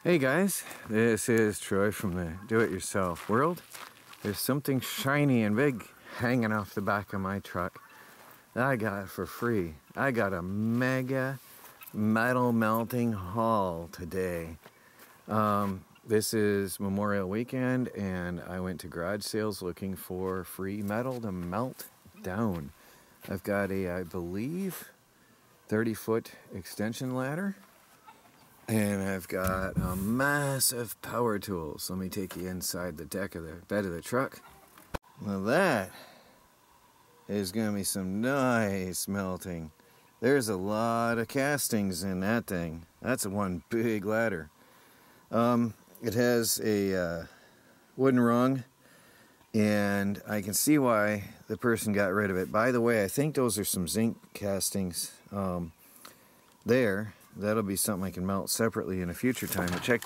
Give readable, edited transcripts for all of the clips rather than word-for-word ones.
Hey guys, this is Troy from the Do-It-Yourself world. There's something shiny and big hanging off the back of my truck that I got for free. I got a mega metal melting haul today. This is Memorial Weekend and I went to garage sales looking for free metal to melt down. I've got a, I believe, 30-foot extension ladder. And I've got a massive power tool. So let me take you inside the deck of the bed of the truck. Well, that is going to be some nice melting. There's a lot of castings in that thing. That's one big ladder. It has a wooden rung, and I can see why the person got rid of it. By the way, I think those are some zinc castings there. That'll be something I can melt separately in a future time. But check,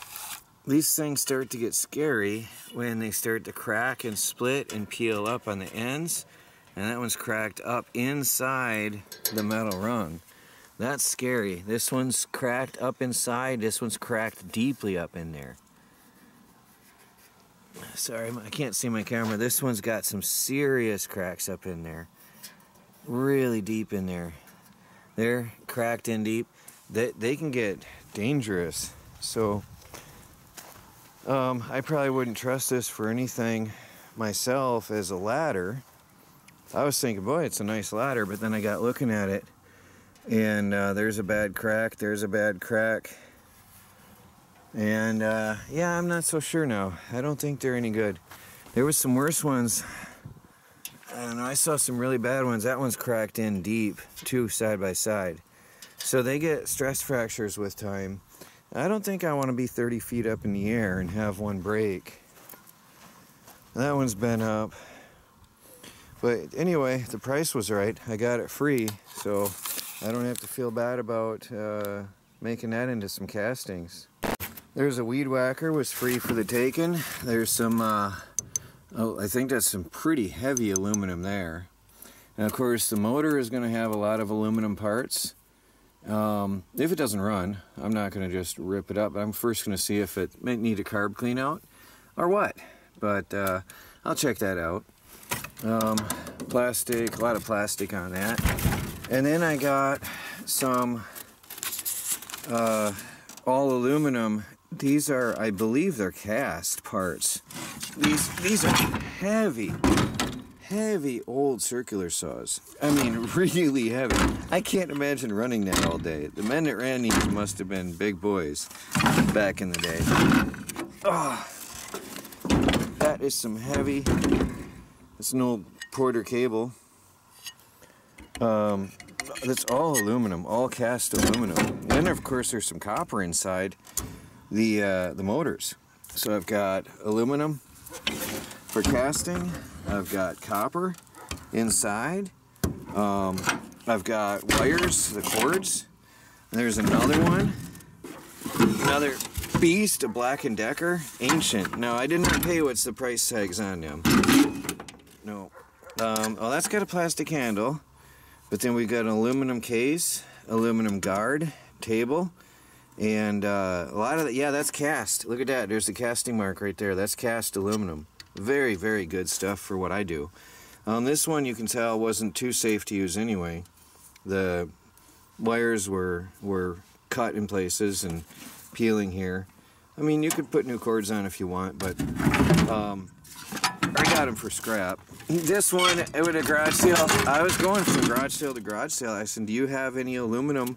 these things start to get scary when they start to crack and split and peel up on the ends. And that one's cracked up inside the metal rung. That's scary. This one's cracked up inside. This one's cracked deeply up in there. Sorry, I can't see my camera. This one's got some serious cracks up in there. Really deep in there. They're cracked in deep. They can get dangerous. So I probably wouldn't trust this for anything myself as a ladder. I was thinking, boy, it's a nice ladder, but then I got looking at it and there's a bad crack, there's a bad crack. And yeah, I'm not so sure now. I don't think they're any good. There was some worse ones. I don't know, I saw some really bad ones. That one's cracked in deep, too, side by side. So they get stress fractures with time. I don't think I want to be 30 feet up in the air and have one break. That one's bent up. But anyway, the price was right. I got it free, so I don't have to feel bad about making that into some castings. There's a weed whacker, was free for the taking. There's some, oh, I think that's some pretty heavy aluminum there. And of course, the motor is going to have a lot of aluminum parts. If it doesn't run, I'm not going to just rip it up. I'm first going to see if it might need a carb clean out or what. But I'll check that out. Plastic, a lot of plastic on that. And then I got some all aluminum. These are, I believe they're cast parts. These are heavy old circular saws. I mean, really heavy. I can't imagine running that all day. The men that ran these must have been big boys back in the day. Oh, that is some heavy. It's an old Porter cable. That's all aluminum, all cast aluminum. And then of course there's some copper inside the motors. So I've got aluminum for casting. I've got copper inside. I've got wires, the cords. And there's another one. Another beast, a Black & Decker, ancient. Now, I did not pay what's the price tags on them. No. Oh, that's got a plastic handle. But then we've got an aluminum case, aluminum guard, table. And a lot of yeah, that's cast. Look at that. There's the casting mark right there. That's cast aluminum. Very, very good stuff for what I do. This one you can tell wasn't too safe to use anyway. The wires were cut in places and peeling here. I mean, you could put new cords on if you want, but I got them for scrap. This one, at a garage sale, I was going from garage sale to garage sale. I said, do you have any aluminum,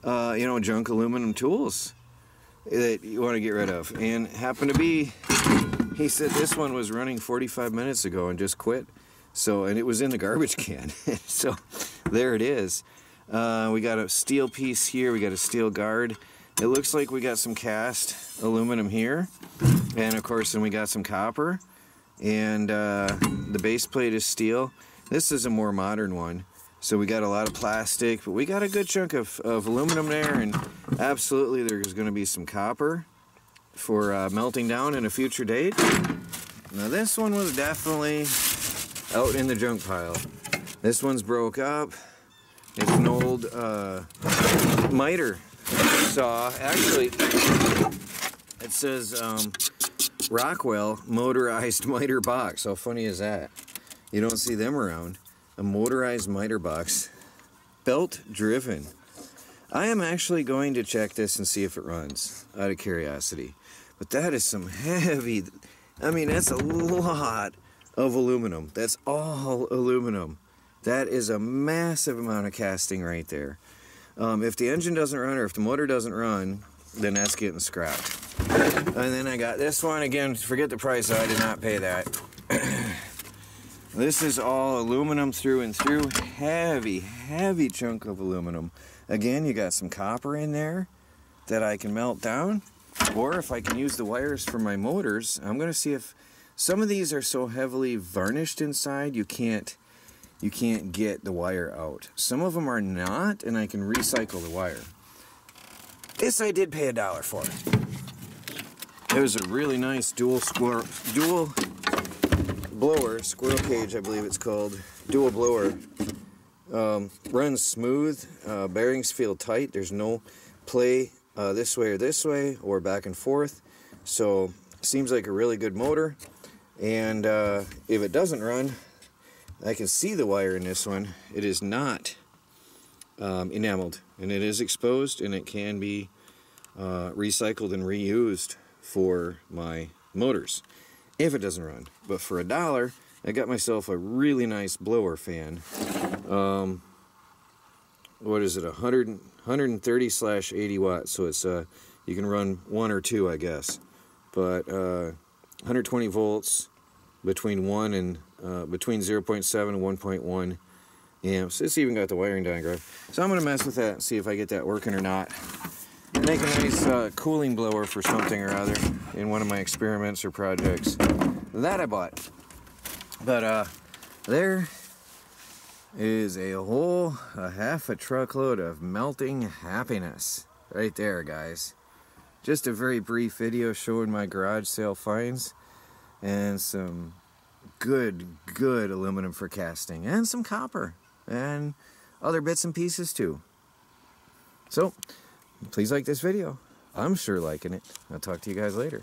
junk aluminum tools that you want to get rid of? And happened to be, he said this one was running 45 minutes ago and just quit. So, and it was in the garbage can. So, there it is. We got a steel piece here. We got a steel guard. It looks like we got some cast aluminum here. And of course, then we got some copper. And the base plate is steel. This is a more modern one. So we got a lot of plastic, but we got a good chunk of aluminum there. And absolutely, there's going to be some copper for melting down in a future date. Now this one was definitely out in the junk pile. This one's broke up. It's an old miter saw. Actually, It says Rockwell motorized miter box. How funny is that? You don't see them around. A motorized miter box. Belt driven. I am actually going to check this and see if it runs, out of curiosity. But that is some heavy, I mean, that's a lot of aluminum. That's all aluminum. That is a massive amount of casting right there. If the engine doesn't run, or if the motor doesn't run, then that's getting scrapped. And then I got this one, again, forget the price, I did not pay that. This is all aluminum through and through. Heavy, heavy chunk of aluminum. Again, you got some copper in there that I can melt down. Or if I can use the wires for my motors, I'm going to see if some of these are so heavily varnished inside you can't get the wire out. Some of them are not, and I can recycle the wire. This I did pay $1 for. It was a really nice dual blower, squirrel cage I believe it's called, dual blower. Runs smooth, bearings feel tight, there's no play this way or back and forth, so seems like a really good motor. And if it doesn't run, I can see the wire in this one. It is not enameled, and it is exposed, and it can be recycled and reused for my motors if it doesn't run. But for $1, I got myself a really nice blower fan. What is it, 130/80 watts, so it's you can run 1 or 2, I guess, but 120 volts between 0.7 and 1.1 amps. It's even got the wiring diagram, so I'm gonna mess with that and see if I get that working or not. Make a nice cooling blower for something or other in one of my experiments or projects that I bought. But there is a half a truckload of melting happiness right there, guys. Just a very brief video showing my garage sale finds and some good aluminum for casting, and some copper and other bits and pieces too. So please like this video. I'm sure liking it. I'll talk to you guys later.